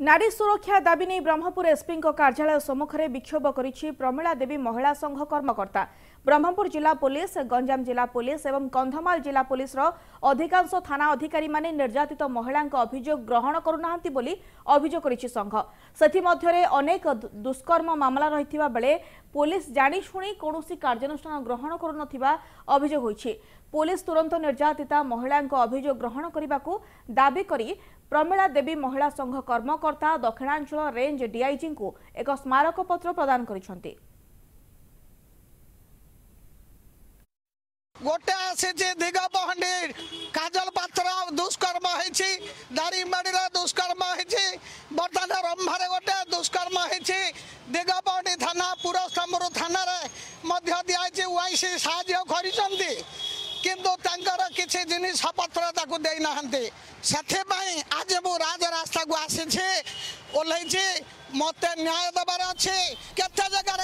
नारी सुरक्षा दाबी नहीं ब्रह्मपुर एसपी कार्यालय सम्मुखें विक्षोभ करिछि प्रमिला देवी महिला संघ कर्मकर्ता। ब्रह्मपुर जिला पुलिस, गंजाम जिला पुलिस और कंधमाल जिला पुलिस अधिकांश थाना अधिकारी माने निर्यातित महिला अभियोग ग्रहण करुनाहांती बोली अभियोग करिछि संघ। सेथिमध्यरे अनेक दुष्कर्म मामला रहिथिबा बेले पुलिस जानिशुणी कौनसी कार्यानुष्ठान ग्रहण करुनथिबा अभियोग होइछि। पुलिस तुरंत निर्यातिता महिला अभियोग ग्रहण करने को दाबी करी प्रमिला देवी महिला संघ कर्मकर्ता दक्षिणांचल रेंज डीआईजी को एक स्मारक पत्र प्रदान करिसेंती। गोटे आसी दिगपहंडी काजल पात्र दुष्कर्म होती, दारिंगबाड़ी दुष्कर्म होती, बर्तमान रंभारे गोटे दुष्कर्म होती, दिगपहंडी थाना पुरस्तंभर थाना दिखाई वाईसी साहाय्य करिसेंती किंतु किसी जिनिस पत्र देना से आज मु राजरास्ता को आसी ओल्लैची मत न्याय देवार अच्छे केते जगह